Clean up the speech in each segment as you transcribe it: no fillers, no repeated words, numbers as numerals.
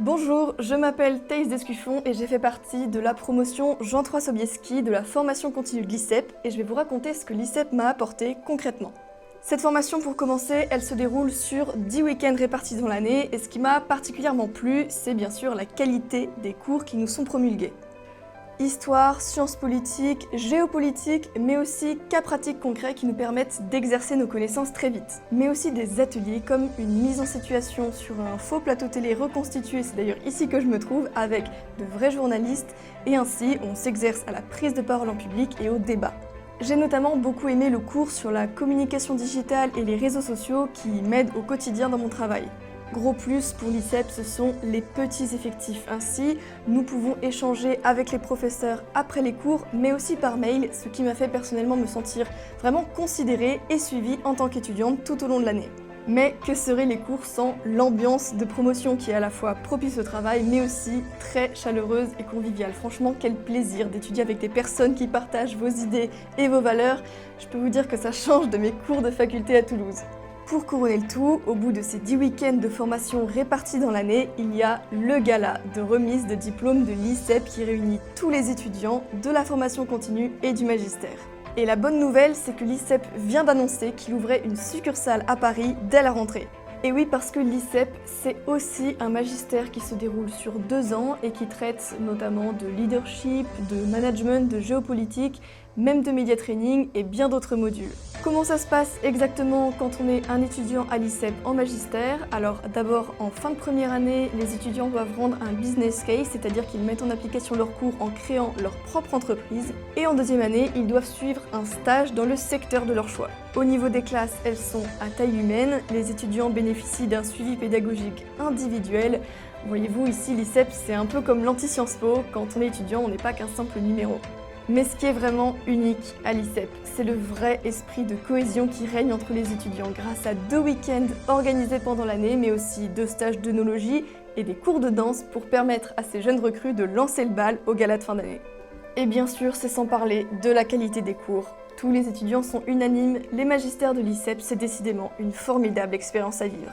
Bonjour, je m'appelle Thaïs Descuffon et j'ai fait partie de la promotion Jean-III Sobieski de la formation continue de l'ICEP et je vais vous raconter ce que l'ICEP m'a apporté concrètement. Cette formation, pour commencer, elle se déroule sur 10 week-ends répartis dans l'année et ce qui m'a particulièrement plu, c'est bien sûr la qualité des cours qui nous sont promulgués. Histoire, sciences politiques, géopolitique, mais aussi cas pratiques concrets qui nous permettent d'exercer nos connaissances très vite. Mais aussi des ateliers comme une mise en situation sur un faux plateau télé reconstitué, c'est d'ailleurs ici que je me trouve, avec de vrais journalistes, et ainsi on s'exerce à la prise de parole en public et au débat. J'ai notamment beaucoup aimé le cours sur la communication digitale et les réseaux sociaux qui m'aident au quotidien dans mon travail. Gros plus pour l'ICEP, ce sont les petits effectifs. Ainsi, nous pouvons échanger avec les professeurs après les cours, mais aussi par mail, ce qui m'a fait personnellement me sentir vraiment considérée et suivie en tant qu'étudiante tout au long de l'année. Mais que seraient les cours sans l'ambiance de promotion qui est à la fois propice au travail, mais aussi très chaleureuse et conviviale. Franchement, quel plaisir d'étudier avec des personnes qui partagent vos idées et vos valeurs. Je peux vous dire que ça change de mes cours de faculté à Toulouse. Pour couronner le tout, au bout de ces 10 week-ends de formation répartis dans l'année, il y a le gala de remise de diplôme de l'ICEP qui réunit tous les étudiants de la formation continue et du magistère. Et la bonne nouvelle, c'est que l'ICEP vient d'annoncer qu'il ouvrait une succursale à Paris dès la rentrée. Et oui, parce que l'ICEP, c'est aussi un magistère qui se déroule sur 2 ans et qui traite notamment de leadership, de management, de géopolitique, même de media training et bien d'autres modules. Comment ça se passe exactement quand on est un étudiant à l'ICEP en magistère? Alors d'abord, en fin de première année, les étudiants doivent rendre un business case, c'est-à-dire qu'ils mettent en application leurs cours en créant leur propre entreprise. Et en deuxième année, ils doivent suivre un stage dans le secteur de leur choix. Au niveau des classes, elles sont à taille humaine. Les étudiants bénéficient d'un suivi pédagogique individuel. Voyez-vous, ici, l'ICEP, c'est un peu comme l'anti-Sciences Po. Quand on est étudiant, on n'est pas qu'un simple numéro. Mais ce qui est vraiment unique à l'ICEP, c'est le vrai esprit de cohésion qui règne entre les étudiants grâce à 2 week-ends organisés pendant l'année, mais aussi 2 stages d'œnologie et des cours de danse pour permettre à ces jeunes recrues de lancer le bal au gala de fin d'année. Et bien sûr, c'est sans parler de la qualité des cours. Tous les étudiants sont unanimes, les magistères de l'ICEP, c'est décidément une formidable expérience à vivre.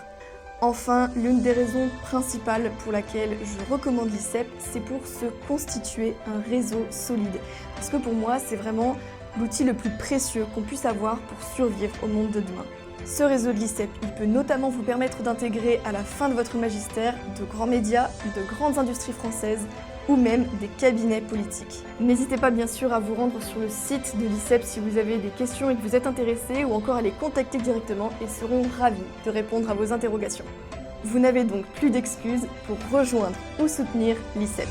Enfin, l'une des raisons principales pour laquelle je recommande l'ICEP, c'est pour se constituer un réseau solide. Parce que pour moi, c'est vraiment l'outil le plus précieux qu'on puisse avoir pour survivre au monde de demain. Ce réseau de l'ICEP, il peut notamment vous permettre d'intégrer à la fin de votre magistère de grands médias, de grandes industries françaises ou même des cabinets politiques. N'hésitez pas bien sûr à vous rendre sur le site de l'ICEP si vous avez des questions et que vous êtes intéressé ou encore à les contacter directement et seront ravis de répondre à vos interrogations. Vous n'avez donc plus d'excuses pour rejoindre ou soutenir l'ICEP.